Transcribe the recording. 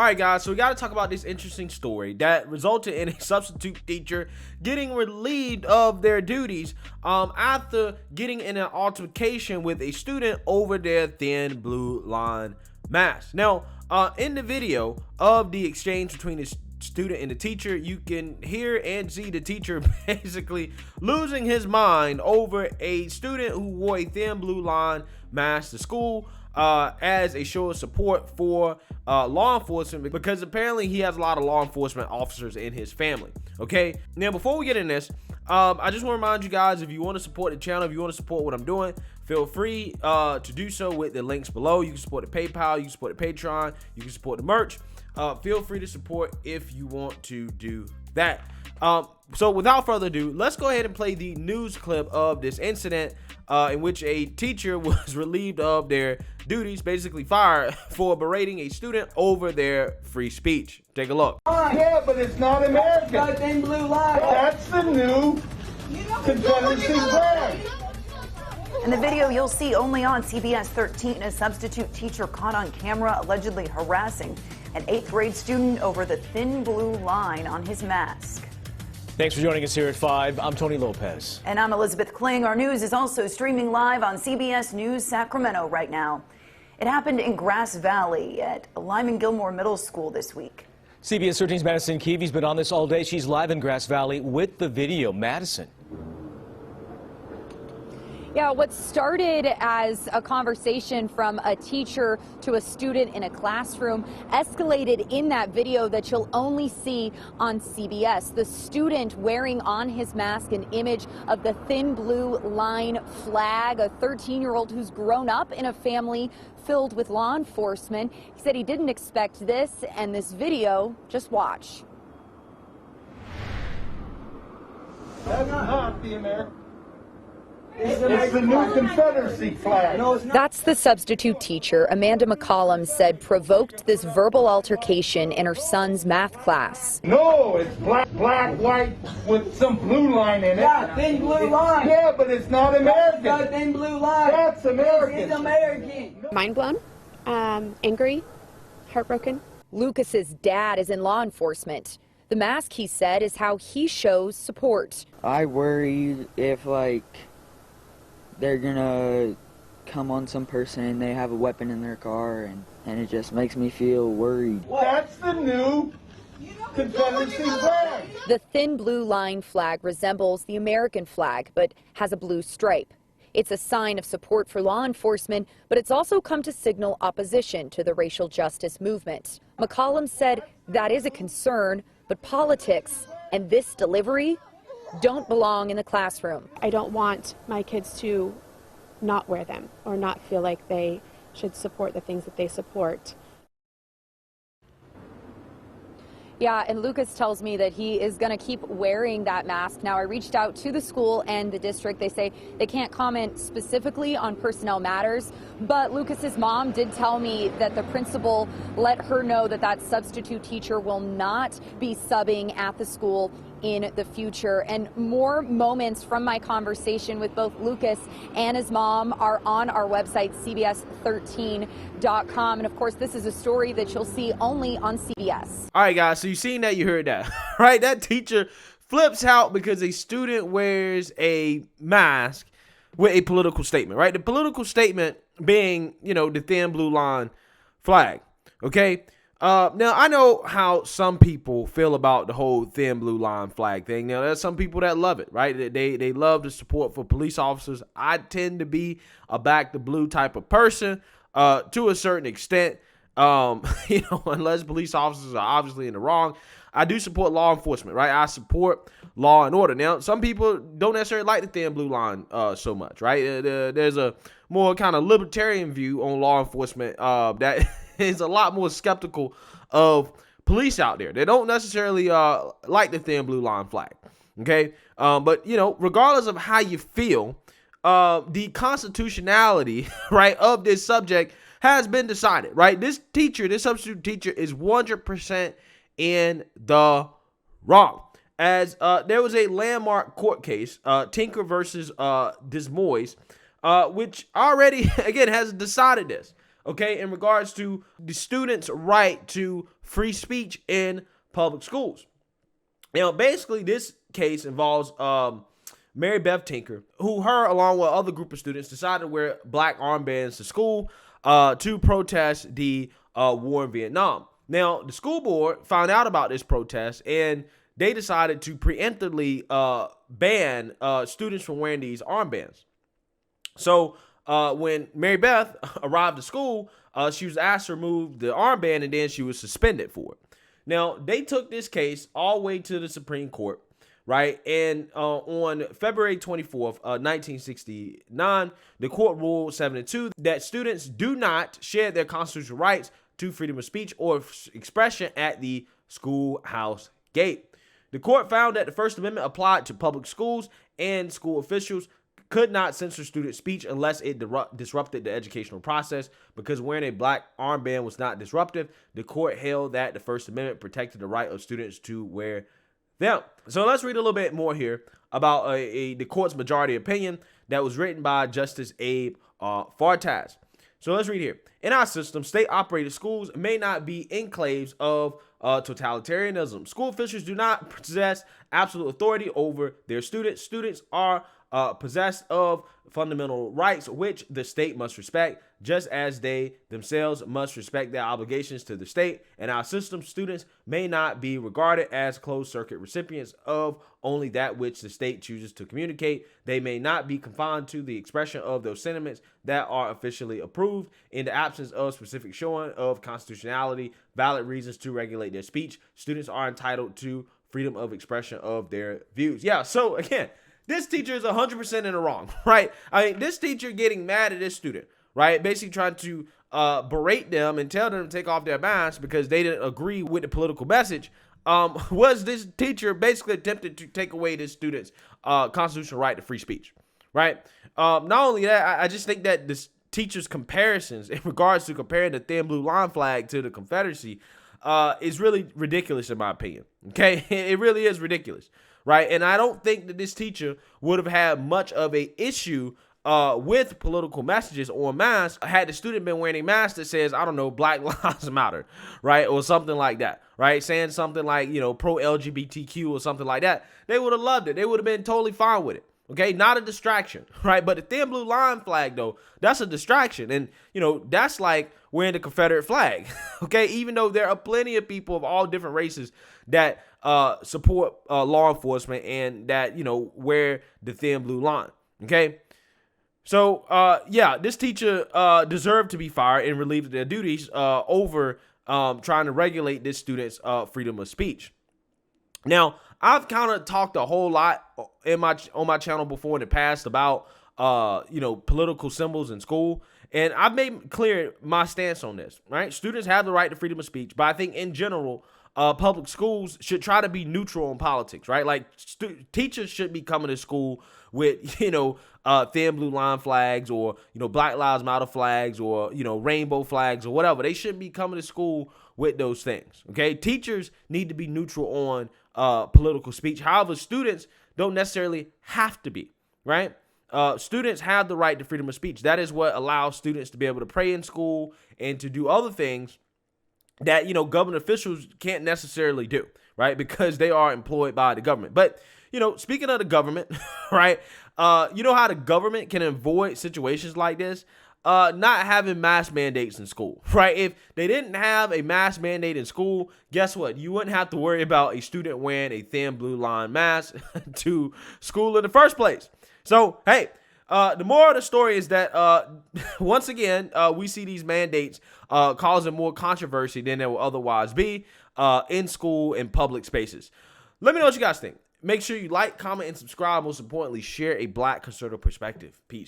All right, guys, so we got to talk about this interesting story that resulted in a substitute teacher getting relieved of their duties after getting in an altercation with a student over their thin blue line mask. Now, in the video of the exchange between the student and the teacher, you can hear and see the teacher basically losing his mind over a student who wore a thin blue line mask to school as a show of support for law enforcement, because apparently he has a lot of law enforcement officers in his family. Okay, now before we get in this, I just want to remind you guys, if you want to support the channel, if you want to support what I'm doing, feel free to do so with the links below. You can support the PayPal, you can support the Patreon, you can support the merch. Feel free to support if you want to do that. So without further ado, let's go ahead and play the news clip of this incident in which a teacher was relieved of their duties, basically fired, for berating a student over their free speech. Take a look. Yeah, but it's not American. Got thin blue line. That's the new Confederacy flag. In the video you'll see only on CBS 13, a substitute teacher caught on camera allegedly harassing an 8th grade student over the thin blue line on his mask. Thanks for joining us here at 5. I'm Tony Lopez. And I'm Elizabeth Kling. Our news is also streaming live on CBS News Sacramento right now. It happened in Grass Valley at Lyman Gilmore Middle School this week. CBS 13's Madison Keevy's been on this all day. She's live in Grass Valley with the video. Madison. Yeah, what started as a conversation from a teacher to a student in a classroom escalated in that video that you'll only see on CBS. The student wearing on his mask an image of the thin blue line flag, a 13-year-old who's grown up in a family filled with law enforcement. He said he didn't expect this, and this video, just watch. That's not the American. It's the new Confederacy flag. That's the substitute teacher, Amanda McCollum, said provoked this verbal altercation in her son's math class. No, it's black, white with some blue line in it. Yeah, thin blue line. Yeah, but it's not American. Got thin blue line. That's American. It's American. Mind blown, angry, heartbroken. Lucas's dad is in law enforcement. The mask, he said, is how he shows support. I worry if, they're gonna come on some person and they have a weapon in their car, and it just makes me feel worried. That's the new Confederacy flag. The thin blue line flag resembles the American flag, but has a blue stripe. It's a sign of support for law enforcement, but it's also come to signal opposition to the racial justice movement. McCollum said that is a concern, but politics and this delivery don't belong in the classroom. I don't want my kids to not wear them or not feel like they should support the things that they support. Yeah, and Lucas tells me that he is going to keep wearing that mask. Now, I reached out to the school and the district. They say they can't comment specifically on personnel matters, but Lucas's mom did tell me that the principal let her know that that substitute teacher will not be subbing at the school in the future. And more moments from my conversation with both Lucas and his mom are on our website, cbs13.com. And of course, this is a story that you'll see only on CBS. All right, guys, so you seen that, you heard that, right? That teacher flips out because a student wears a mask with a political statement, right? The political statement being, the thin blue line flag, okay? Now, I know how some people feel about the whole thin blue line flag thing. Now, there's some people that love it, right? They love the support for police officers. I tend to be a back the blue type of person to a certain extent. Unless police officers are obviously in the wrong. I do support law enforcement, right? I support law and order. Now, some people don't necessarily like the thin blue line so much, right? There's a more kind of libertarian view on law enforcement that is a lot more skeptical of police out there. They don't necessarily like the thin blue line flag, okay? But, regardless of how you feel, the constitutionality, right, of this subject has been decided, right? This substitute teacher is 100% in the wrong. As there was a landmark court case, Tinker versus Des Moines, which already, again, has decided this. okay, in regards to the students' right to free speech in public schools. Now, basically, this case involves Mary Beth Tinker, who along with other group of students, decided to wear black armbands to school to protest the war in Vietnam. Now, the school board found out about this protest, and they decided to preemptively ban students from wearing these armbands. So when Mary Beth arrived at school, she was asked to remove the armband, and then she was suspended for it. Now, they took this case all the way to the Supreme Court, right? And on February 24th, 1969, the court ruled 7-2 that students do not share their constitutional rights to freedom of speech or expression at the schoolhouse gate. The court found that the First Amendment applied to public schools, and school officials could not censor student speech unless it disrupted the educational process. Because wearing a black armband was not disruptive, the court held that the First Amendment protected the right of students to wear them. So let's read a little bit more here about the court's majority opinion that was written by Justice Abe Fartaz. So let's read here. In our system, state-operated schools may not be enclaves of totalitarianism. School officials do not possess absolute authority over their students. Students are possessed of fundamental rights, which the state must respect, just as they themselves must respect their obligations to the state. In our system, students may not be regarded as closed-circuit recipients of only that which the state chooses to communicate. They may not be confined to the expression of those sentiments that are officially approved. In the absence of specific showing of constitutionality, valid reasons to regulate their speech, students are entitled to freedom of expression of their views. Yeah, so again, this teacher is 100% in the wrong, right? I mean, this teacher getting mad at this student, right? Basically trying to berate them and tell them to take off their masks because they didn't agree with the political message. Was this teacher basically attempted to take away this student's constitutional right to free speech, right? Not only that, I just think that this teacher's comparisons in regards to comparing the thin blue line flag to the Confederacy is really ridiculous in my opinion, okay? It really is ridiculous, right? And I don't think that this teacher would have had much of a issue with political messages on masks had the student been wearing a mask that says, I don't know, Black Lives Matter, right? Or something like that, right? Saying something like, you know, pro-LGBTQ or something like that. They would have loved it. They would have been totally fine with it. Okay, not a distraction, right? But the thin blue line flag, though, that's a distraction. And, you know, that's like wearing the Confederate flag, okay? Even though there are plenty of people of all different races that support law enforcement and that, you know, wear the thin blue line, okay? So, yeah, this teacher deserved to be fired and relieved of their duties over trying to regulate this student's freedom of speech. Now, I've kind of talked a whole lot on my channel before in the past about you know, political symbols in school, and I've made clear my stance on this, right? Students have the right to freedom of speech, but I think in general, public schools should try to be neutral in politics, right? Like teachers should be coming to school with, you know, thin blue line flags or, you know, Black Lives Matter flags or, you know, rainbow flags or whatever. They shouldn't be coming to school with those things, okay? Teachers need to be neutral on political speech. However, students don't necessarily have to be, right? Students have the right to freedom of speech. That is what allows students to be able to pray in school and to do other things that, you know, government officials can't necessarily do, right? Because they are employed by the government. But, you know, speaking of the government, right? You know how the government can avoid situations like this? Not having mask mandates in school, right? If they didn't have a mask mandate in school, guess what? You wouldn't have to worry about a student wearing a thin blue line mask to school in the first place. So, hey, the moral of the story is that, once again, we see these mandates causing more controversy than there will otherwise be in school and public spaces. Let me know what you guys think. Make sure you like, comment, and subscribe. Most importantly, share a Black conservative perspective. Peace.